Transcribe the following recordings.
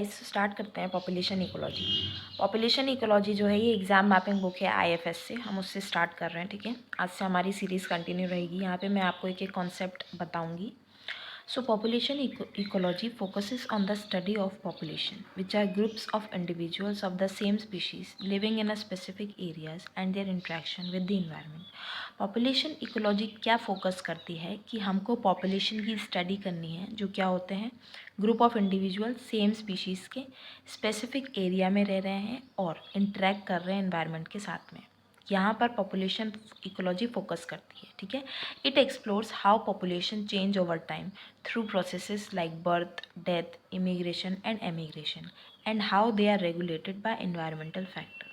Start करते हैं population ecology. Population ecology जो है ये एग्ज़ाम मैपिंग बुक है आईएफएस से, हम उससे स्टार्ट कर रहे हैं। ठीक है, आज से हमारी सीरीज़ कंटिन्यू रहेगी। यहाँ पे मैं आपको एक एक कॉन्सेप्ट बताऊंगी। So population ecology focuses on the study of population which are groups of individuals of the same species living in a specific areas and their interaction with the environment. Population ecology क्या focus करती है कि हमको population की study करनी है, जो क्या होते हैं group of individual same species के स्पेसिफिक एरिया में रह रहे हैं और इंटरेक्ट कर रहे हैं एनवायरनमेंट के साथ में। यहाँ पर पॉपुलेशन इकोलॉजी फोकस करती है। ठीक है, it explores how population change over time through processes like birth, death, immigration and emigration and how they are regulated by environmental factor.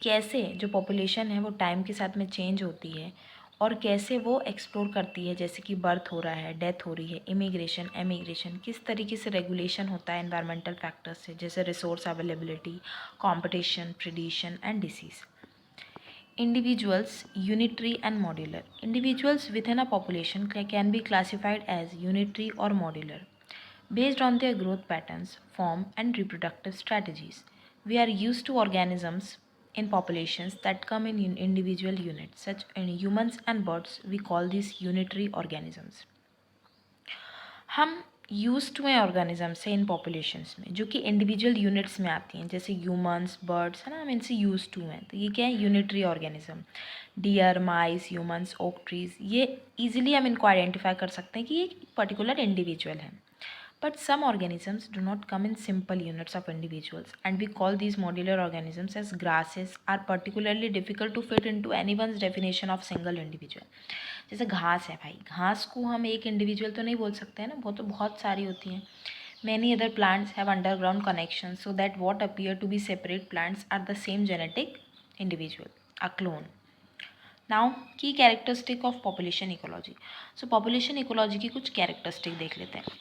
कैसे जो पॉपुलेशन है वो टाइम के साथ में चेंज होती है और कैसे वो एक्सप्लोर करती है, जैसे कि बर्थ हो रहा है, डेथ हो रही है, इमिग्रेशन, एमिग्रेशन, किस तरीके से रेगुलेशन होता है एनवायरमेंटल फैक्टर्स से, जैसे resource availability, competition, predation and disease. Individuals, unitary and modular. Individuals within a population can be classified as unitary or modular based on their growth patterns, form, and reproductive strategies. We are used to organisms in populations that come in individual units, such as humans and birds. We call these unitary organisms. हम use to हैं organism से इन populations में, जो कि individual units में आती हैं, जैसे ह्यूमंस, बर्ड्स, है ना, हम इनसे यूज टू हैं। तो ये क्या है? Unitary organism. डियर, माइस, ह्यूमंस, ओक ट्रीज, ये इजीली हम इनको आइडेंटिफाई कर सकते हैं कि ये पर्टिकुलर इंडिविजुअल है। But some organisms do not come in simple units of individuals, and we call these modular organisms as grasses are particularly difficult to fit into anyone's definition of single individual. जैसे घास है भाई, घास को हम एक individual तो नहीं बोल सकते हैं ना, वो तो बहुत सारी होती हैं। Many other plants have underground connections so that what appear to be separate plants are the same genetic individual, a clone. Now, key characteristic of population ecology. So population ecology की कुछ कैरेक्टरिस्टिक देख लेते हैं।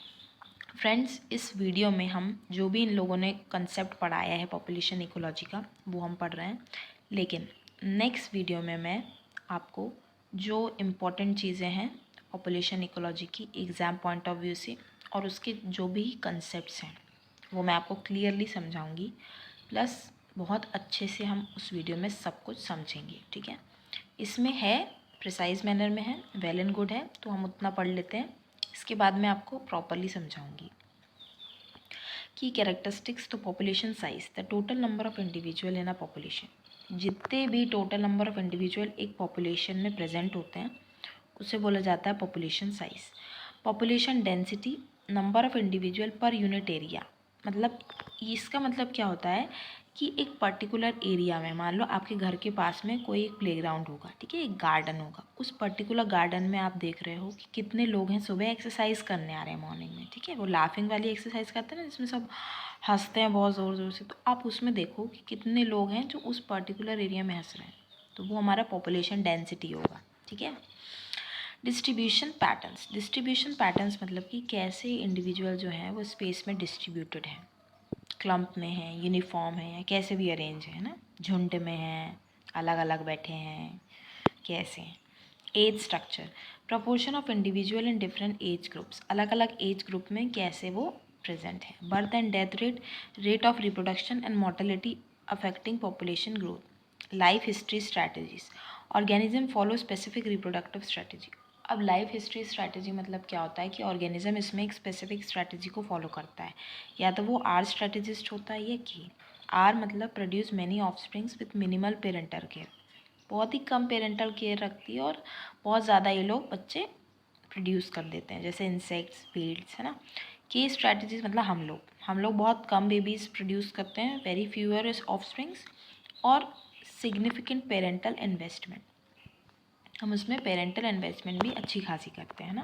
Friends, इस video में हम जो भी इन लोगों ने कंसेप्ट पढ़ाया है पॉपुलेशन इकोलॉजी का, वो हम पढ़ रहे हैं। लेकिन नेक्स्ट वीडियो में मैं आपको जो इम्पोर्टेंट चीज़ें हैं पॉपुलेशन इकोलॉजी की एग्ज़ाम पॉइंट ऑफ व्यू से और उसके जो भी कंसेप्ट्स हैं वो मैं आपको क्लियरली समझाऊंगी, प्लस बहुत अच्छे से हम उस वीडियो में सब कुछ समझेंगे। ठीक है, इसमें है प्रिसाइज मैनर में है, वेल एंड गुड है, तो हम उतना पढ़ लेते हैं। इसके बाद मैं आपको प्रॉपरली समझाऊंगी। की कैरेक्टरिस्टिक्स तो population size, the total number of individual in a population. जितने भी टोटल नंबर ऑफ इंडिविजुअल एक पॉपुलेशन में प्रेजेंट होते हैं उसे बोला जाता है population size. Population density, number of individual per unit area. मतलब इसका मतलब क्या होता है कि एक पर्टिकुलर एरिया में, मान लो आपके घर के पास में कोई एक प्लेग्राउंड होगा, ठीक है, एक गार्डन होगा, उस पर्टिकुलर गार्डन में आप देख रहे हो कि कितने लोग हैं सुबह एक्सरसाइज करने आ रहे हैं मॉर्निंग में। ठीक है, वो लाफिंग वाली एक्सरसाइज करते हैं ना, जिसमें सब हंसते हैं बहुत ज़ोर ज़ोर से, तो आप उसमें देखो कि कितने लोग हैं जो उस पर्टिकुलर एरिया में हंस रहे हैं, तो वो हमारा पॉपुलेशन डेंसिटी होगा। ठीक है, डिस्ट्रीब्यूशन पैटर्न्स। डिस्ट्रीब्यूशन पैटर्न्स मतलब कि कैसे इंडिविजुअल जो है वो स्पेस में डिस्ट्रीब्यूटेड है, क्लम्प में है, यूनिफॉर्म है, या कैसे भी अरेंज है ना, झुंड में है, अलग अलग बैठे हैं, कैसे हैं। Age structure, proportion of individual in different age groups, अलग अलग एज ग्रुप में कैसे वो प्रेजेंट है। Birth and death rate, rate of reproduction and mortality affecting population growth. Life history strategies, organism follow specific reproductive strategy. अब life history strategy मतलब क्या होता है कि ऑर्गेनिज्म इसमें एक स्पेसिफिक स्ट्रैटेजी को फॉलो करता है, या तो वो आर स्ट्रैटेजिस्ट होता है या की। आर मतलब produce many offsprings with minimal parental care, बहुत ही कम पेरेंटल केयर रखती है और बहुत ज़्यादा ये लोग बच्चे प्रोड्यूस कर देते हैं, जैसे इंसेक्ट्स, बीड्स, है ना। की स्ट्रैटेजीज मतलब हम लोग बहुत कम बेबीज़ प्रोड्यूस करते हैं, वेरी फ्यूअर ऑफस्प्रिंग्स, और सिग्निफिकेंट पेरेंटल इन्वेस्टमेंट, हम उसमें पेरेंटल इन्वेस्टमेंट भी अच्छी खासी करते हैं ना।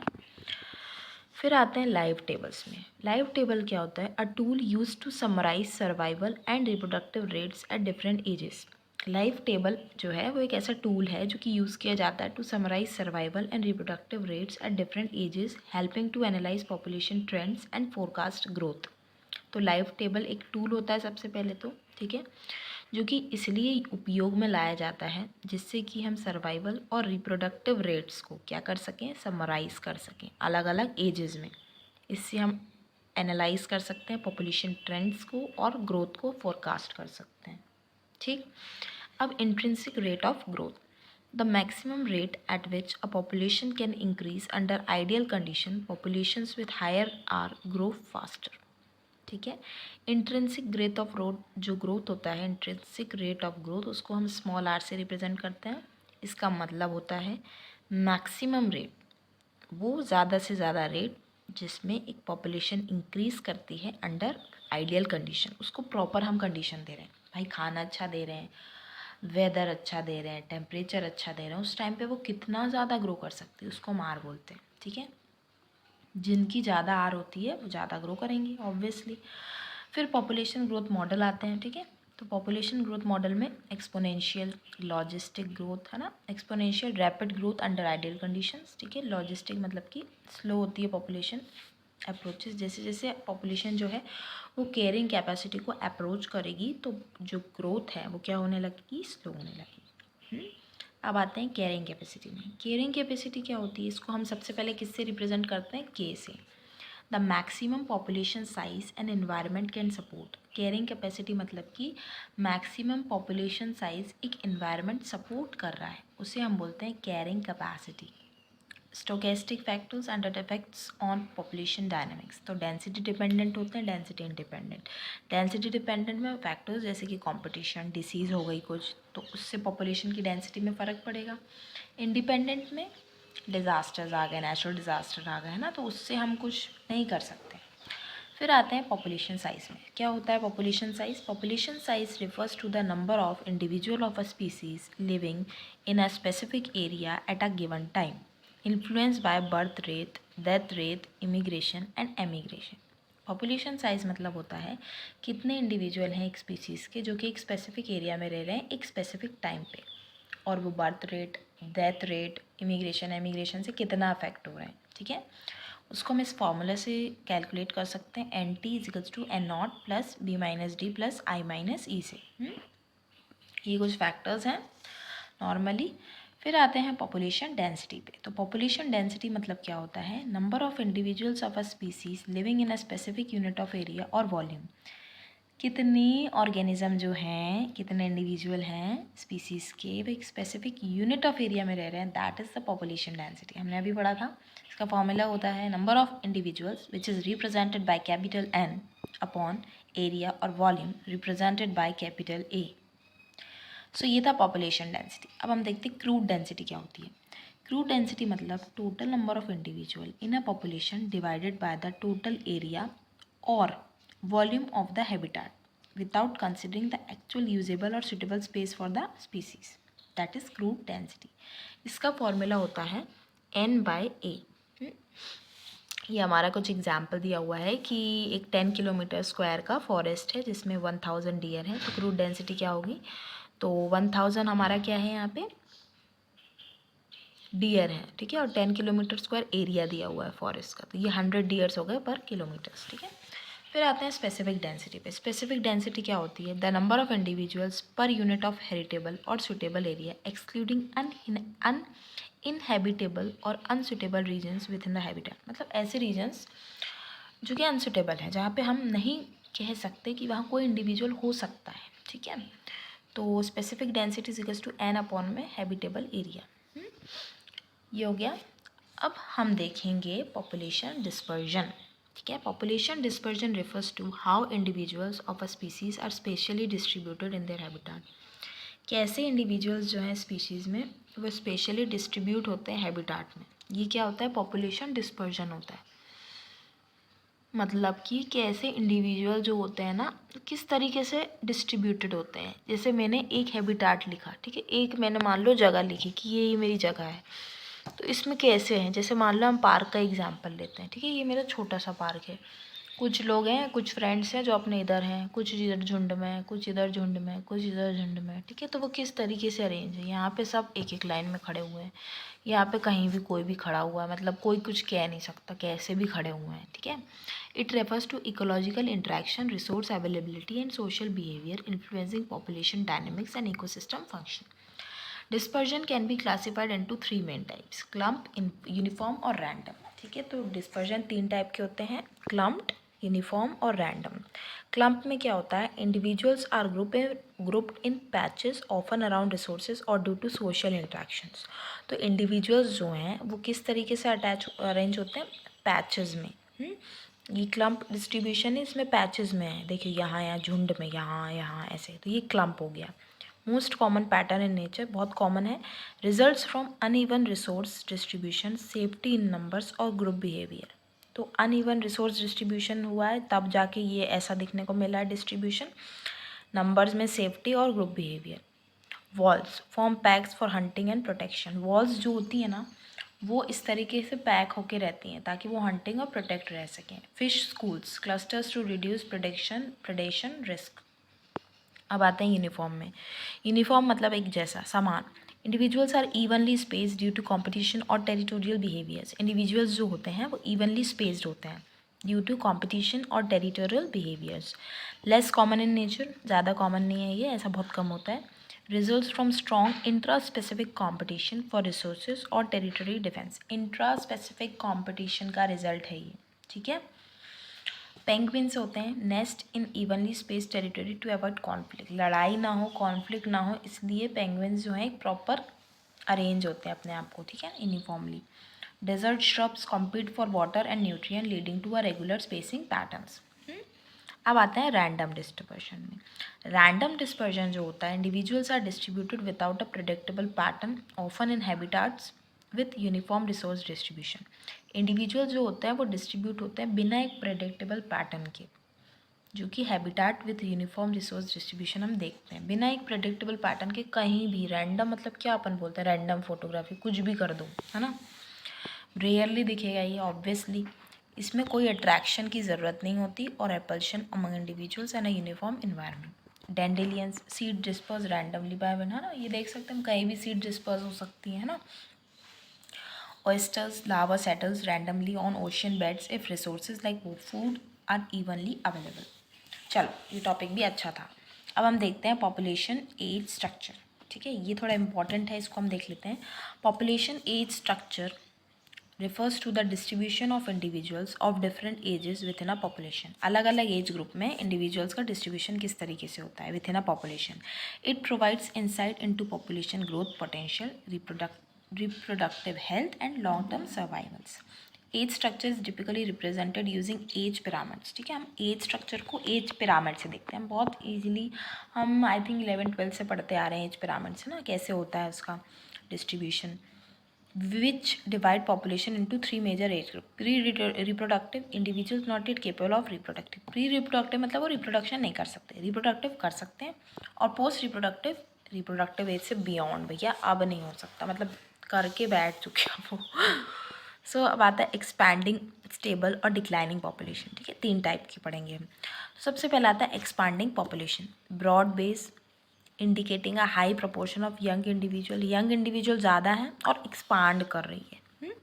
फिर आते हैं लाइव टेबल्स में। लाइव टेबल क्या होता है? A tool use to summarise survival and reproductive rates at different ages. Live table जो है वो एक ऐसा टूल है जो कि यूज़ किया जाता है to summarise survival and reproductive rates at different ages, helping to analyse population trends and forecast growth. तो लाइव टेबल एक टूल होता है सबसे पहले तो, ठीक है, जो कि इसलिए उपयोग में लाया जाता है जिससे कि हम सर्वाइवल और रिप्रोडक्टिव रेट्स को क्या कर सकें, समराइज़ कर सकें अलग अलग एजेस में। इससे हम एनालाइज कर सकते हैं, पॉपुलेशन ट्रेंड्स को और ग्रोथ को फोरकास्ट कर सकते हैं। ठीक, अब intrinsic rate of growth, the maximum rate at which a population can increase under ideal condition, populations with higher are grow faster. ठीक है, इंट्रिंसिक रेट ऑफ ग्रोथ जो ग्रोथ होता है, इंट्रिंसिक रेट ऑफ ग्रोथ, उसको हम small are से represent करते हैं। इसका मतलब होता है मैक्सिमम रेट, वो ज़्यादा से ज़्यादा रेट जिसमें एक पॉपुलेशन इंक्रीज़ करती है अंडर आइडियल कंडीशन। उसको प्रॉपर हम कंडीशन दे रहे हैं, भाई खाना अच्छा दे रहे हैं, वेदर अच्छा दे रहे हैं, टेम्परेचर अच्छा दे रहे हैं, उस टाइम पे वो कितना ज़्यादा ग्रो कर सकती है, उसको हम आर बोलते हैं। ठीक है, जिनकी ज़्यादा आर होती है वो ज़्यादा ग्रो करेंगी ऑब्वियसली। फिर पॉपुलेशन ग्रोथ मॉडल आते हैं। ठीक है, तो पॉपुलेशन ग्रोथ मॉडल में एक्सपोनेंशियल लॉजिस्टिक ग्रोथ है ना, exponential rapid growth under ideal conditions. ठीक है, लॉजिस्टिक मतलब कि स्लो होती है पॉपुलेशन अप्रोचेस, जैसे जैसे पॉपुलेशन जो है वो केयरिंग कैपेसिटी को अप्रोच करेगी तो जो ग्रोथ है वो क्या होने लगेगी, स्लो होने लगेगी। अब आते हैं केयरिंग कैपेसिटी में। केयरिंग कैपेसिटी क्या होती है, इसको हम सबसे पहले किससे रिप्रेजेंट करते हैं, के से। The maximum population size and environment can support. Caring capacity मतलब कि मैक्सिमम पॉपुलेशन साइज एक एनवायरनमेंट सपोर्ट कर रहा है, उसे हम बोलते हैं caring capacity. Stochastic factors and it effects on population dynamics, तो डेंसिटी डिपेंडेंट होते हैं, डेंसिटी इंडिपेंडेंट। डेंसिटी डिपेंडेंट में फैक्टर्स जैसे कि कंपटीशन, डिसीज़ हो गई कुछ, तो उससे पॉपुलेशन की डेंसिटी में फ़र्क पड़ेगा। इंडिपेंडेंट में डिज़ास्टर्स आ गए, नेचुरल डिज़ास्टर आ गए, है ना, तो उससे हम कुछ नहीं कर सकते। फिर आते हैं पॉपुलेशन साइज़ में। क्या होता है population size, population size refers to the number of individual of a species living in a specific area at a given time, influence by birth rate, death rate, immigration and emigration. Population size मतलब होता है कितने individual हैं एक species के जो कि एक स्पेसिफिक एरिया में रह रहे हैं एक स्पेसिफिक टाइम पे, और वो birth rate, death rate, immigration, emigration से कितना अफेक्ट हो रहे हैं। ठीक है, उसको हम इस फॉर्मूला से कैलकुलेट कर सकते हैं, N T is equals to N naught plus B minus D plus I minus E से। ये कुछ फैक्टर्स हैं नॉर्मली। फिर आते हैं पॉपुलेशन डेंसिटी पे। तो पॉपुलेशन डेंसिटी मतलब क्या होता है, number of individuals of a species living in a specific unit of area और वॉल्यूम। कितनी ऑर्गेनिज्म जो हैं, कितने इंडिविजुअल हैं स्पीसीज़ के, वो एक स्पेसिफिक यूनिट ऑफ एरिया में रह रहे हैं, that is the population density. हमने अभी पढ़ा था, इसका फॉर्मूला होता है number of individuals which is represented by capital N upon area और volume represented by capital A. So ये था पॉपुलेशन डेंसिटी। अब हम देखते हैं क्रूड डेंसिटी क्या होती है। क्रूड डेंसिटी मतलब total number of individual in a population divided by the total area और volume of the habitat without considering the actual usable और suitable space for the species, that is crude density. इसका formula होता है n bye ए। ये हमारा कुछ example दिया हुआ है कि एक 10 किलोमीटर स्क्वायर का फॉरेस्ट है जिसमें 1000 डियर हैं, तो क्रूड डेंसिटी क्या होगी, तो 1000 हमारा क्या है यहाँ पे डियर है। ठीक है, और 10 किलोमीटर स्क्वायर एरिया दिया हुआ है फॉरेस्ट का, तो ये 100 डियर्स हो गए पर किलोमीटर्स। ठीक है, फिर आते हैं स्पेसिफिक डेंसिटी पे। स्पेसिफिक डेंसिटी क्या होती है, the number of individuals per unit of heritable और suitable area excluding uninhabitable और unsuitable regions within the habitat. मतलब ऐसे रीजन्स जो कि अनसुटेबल है, जहाँ पे हम नहीं कह सकते कि वहाँ कोई इंडिविजुअल हो सकता है। ठीक है, तो specific density equals to N upon में हैबिटेबल एरिया। ये हो गया। अब हम देखेंगे पॉपुलेशन डिस्पर्जन। ठीक है, population dispersion refers to how individuals of a species are spatially distributed in their habitat. कैसे इंडिविजुअल्स जो हैं स्पीशीज़ में वो स्पेशली डिस्ट्रीब्यूट होते हैं हैबिटेट में। ये क्या होता है, पॉपुलेशन डिस्पर्जन होता है। मतलब कि कैसे इंडिविजुअल जो होते हैं ना किस तरीके से डिस्ट्रीब्यूटेड होते हैं। जैसे मैंने एक हैबिटेट लिखा, ठीक है, एक मैंने मान लो जगह लिखी कि ये मेरी जगह है, तो इसमें कैसे हैं, जैसे मान लो हम पार्क का एग्जांपल लेते हैं। ठीक है, ये मेरा छोटा सा पार्क है, कुछ लोग हैं, कुछ फ्रेंड्स हैं जो अपने इधर हैं, कुछ इधर झुंड में, कुछ इधर झुंड में, कुछ इधर झुंड में। ठीक है, तो वो किस तरीके से अरेंज है, यहाँ पे सब एक एक लाइन में खड़े हुए हैं, यहाँ पे कहीं भी कोई भी खड़ा हुआ है, मतलब कोई कुछ कह नहीं सकता, कैसे भी खड़े हुए हैं। ठीक है, it refers to ecological interaction, resource availability and social behaviour influencing population dynamics and ecosystem function. Dispersion can be classified into 3 main types, clumped, uniform और रैंडम। ठीक है, तो डिस्पर्जन 3 टाइप के होते हैं, क्लम्प्ड, यूनिफॉर्म और रैंडम। क्लम्प में क्या होता है, individuals are grouped in patches often around resources और ड्यू टू सोशल इंट्रैक्शंस। तो इंडिविजुअल्स जो हैं वो किस तरीके से अरेंज होते हैं, पैचेस में। ये क्लम्प डिस्ट्रीब्यूशन है, इसमें पैचेस में है, देखिए यहाँ यहाँ झुंड में, यहाँ यहाँ ऐसे, तो ये क्लम्प हो गया। Most common pattern in nature, बहुत कॉमन है, results from uneven resource distribution, safety in numbers और ग्रुप बिहेवियर। तो अनइवन रिसोर्स डिस्ट्रीब्यूशन हुआ है तब जाके ये ऐसा दिखने को मिला है डिस्ट्रीब्यूशन, नंबर्स में सेफ्टी और group behaviour. Walls form PACS for hunting and protection. Walls जो होती है ना वो इस तरीके से पैक होके रहती हैं ताकि वो हंटिंग और प्रोटेक्ट रह सकें। Fish schools clusters to reduce predation risk. अब आते हैं यूनिफॉर्म में। यूनिफॉर्म मतलब एक जैसा, समान। Individuals are evenly spaced due to competition और टेरिटोरियल बिहेवियर्स। इंडिविजुअल्स जो होते हैं वो इवनली स्पेस्ड होते हैं ड्यू टू कॉम्पिटिशन और territorial behaviours. Less common in nature, ज़्यादा कॉमन नहीं है ये, ऐसा बहुत कम होता है। Results from strong intra specific competition for resources और territory defence. Intra specific competition का रिजल्ट है ये, ठीक है। पेंगुइन्स होते हैं nest in evenly space territory to avoid conflict. लड़ाई ना हो, कॉन्फ्लिक्ट ना हो, इसलिए पेंगुइन्स जो हैं प्रॉपर अरेंज होते हैं अपने आप को, ठीक है, uniformly. Desert shrubs compete for water and nutrient leading to a regular spacing patterns. अब आते हैं रैंडम डिस्पर्शन में। रैंडम डिस्पर्शन जो होता है, individuals are distributed without a predictable pattern often in habitats with uniform resource distribution. Individual जो होता है वो डिस्ट्रीब्यूट होते हैं बिना एक प्रेडिक्टेबल पैटर्न के, जो कि habitat with uniform resource distribution हम देखते हैं। बिना एक प्रेडिक्टेबल पैटर्न के कहीं भी रैंडम, मतलब क्या अपन बोलते हैं, रैंडम फोटोग्राफी, कुछ भी कर दो, है ना, रेयरली दिखेगा ये ऑब्वियसली। इसमें कोई अट्रैक्शन की ज़रूरत नहीं होती और repulsion among individuals and a uniform environment. Dandelions seed disperse randomly by wind, है ना, ये देख सकते हैं हम, कहीं भी सीड डिस्पर्स हो सकती है ना। Oysters, lava settles randomly on ocean beds if resources like food are evenly available. चलो ये टॉपिक भी अच्छा था। अब हम देखते हैं पॉपुलेशन एज स्ट्रक्चर, ठीक है, ये थोड़ा इंपॉर्टेंट है, इसको हम देख लेते हैं। Population age structure refers to the distribution of individuals of different ages within a population. अलग अलग एज ग्रुप में इंडिविजुअल्स का डिस्ट्रीब्यूशन किस तरीके से होता है within a population. It provides insight into population growth potential, reproductive health and long term survivals. Age structure is typically represented using age pyramids, ठीक है। हम एज स्ट्रक्चर को एज पिरामिड से देखते हैं बहुत ईजिली, हम आई थिंक 11-12 से पढ़ते आ रहे हैं एज पिरामिड से ना, कैसे होता है उसका distribution. which divide population into 3 major age group. Pre-reproductive individuals not yet capable of reproductive. Pre-reproductive मतलब वो reproduction नहीं कर सकते, reproductive कर सकते हैं, और post reproductive reproductive age से beyond, भैया अब नहीं हो सकता, मतलब करके बैठ चुके हैं वो। सो अब आता है एक्सपैंडिंग, स्टेबल और डिक्लाइनिंग पॉपुलेशन, ठीक है, 3 टाइप की पढ़ेंगे हम। तो सबसे पहला आता है expanding population, broad base indicating a high proportion of young individual ज़्यादा है और एक्सपांड कर रही है।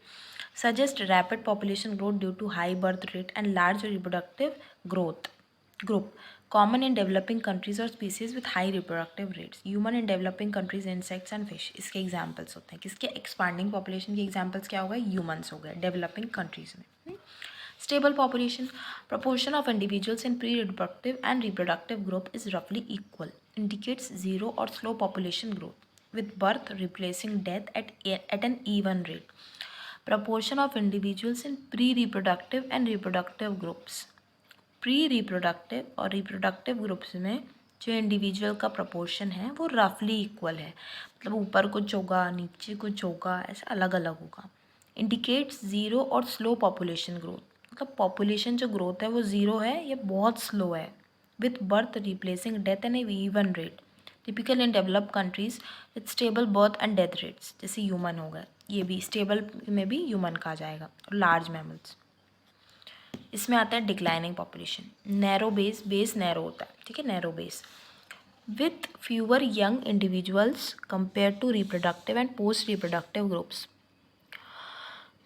Suggest rapid population growth due to high birth rate and large reproductive group common in developing countries और species with high reproductive rates. Human in developing countries, insects and fish, इसके examples होते हैं। किसके, expanding population के examples क्या हो गए, humans हो गए डेवलपिंग कंट्रीज में। Stable population, proportion of individuals in pre-reproductive and reproductive group is roughly equal, indicates zero or slow population growth, with birth replacing death at an even rate. Proportion of individuals in pre-reproductive and reproductive groups. Pre-reproductive और reproductive groups में जो individual का proportion है वो रफली equal है, मतलब ऊपर कुछ होगा नीचे कुछ होगा, ऐसा अलग अलग होगा। इंडिकेट्स ज़ीरो और स्लो पॉपुलेशन ग्रोथ, मतलब पॉपुलेशन जो ग्रोथ है वो ज़ीरो है, ये बहुत स्लो है। With birth replacing death an even rate, typical in developed countries with stable birth and death rates, जैसे ह्यूमन हो गए, ये भी स्टेबल में भी ह्यूमन कहा जाएगा, और लार्ज मैमल्स। इसमें आता है declining population, narrow base narrow होता है, ठीक है, narrow base with fewer young individuals compare to reproductive and post reproductive groups,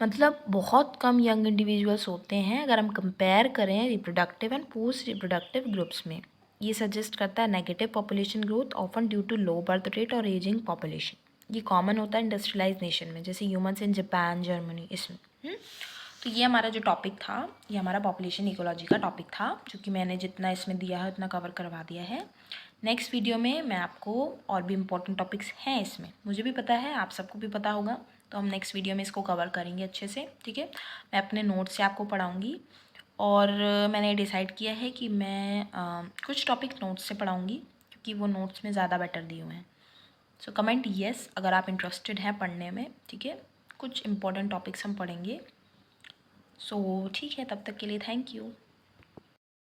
मतलब बहुत कम यंग इंडिविजुअल्स होते हैं अगर हम कंपेयर करें reproductive and post reproductive groups में। ये सजेस्ट करता है negative population growth often due to low birth rate और एजिंग पॉपुलेशन। ये कॉमन होता है इंडस्ट्रियलाइज नेशन में, जैसे ह्यूमन्स इन जापान, जर्मनी, इसमें। तो ये हमारा जो टॉपिक था, ये हमारा पॉपुलेशन इकोलॉजी का टॉपिक था, जो कि मैंने जितना इसमें दिया है उतना कवर करवा दिया है। नेक्स्ट वीडियो में मैं आपको और भी इम्पोर्टेंट टॉपिक्स हैं इसमें, मुझे भी पता है, आप सबको भी पता होगा, तो हम नेक्स्ट वीडियो में इसको कवर करेंगे अच्छे से, ठीक है। मैं अपने नोट्स से आपको पढ़ाऊँगी और मैंने डिसाइड किया है कि मैं कुछ टॉपिक नोट्स से पढ़ाऊँगी, क्योंकि वो नोट्स में ज़्यादा बेटर दिए हुए हैं। सो कमेंट येस अगर आप इंटरेस्टेड हैं पढ़ने में, ठीक है। कुछ इंपॉर्टेंट टॉपिक्स हम पढ़ेंगे। सो ठीक है, तब तक के लिए थैंक यू।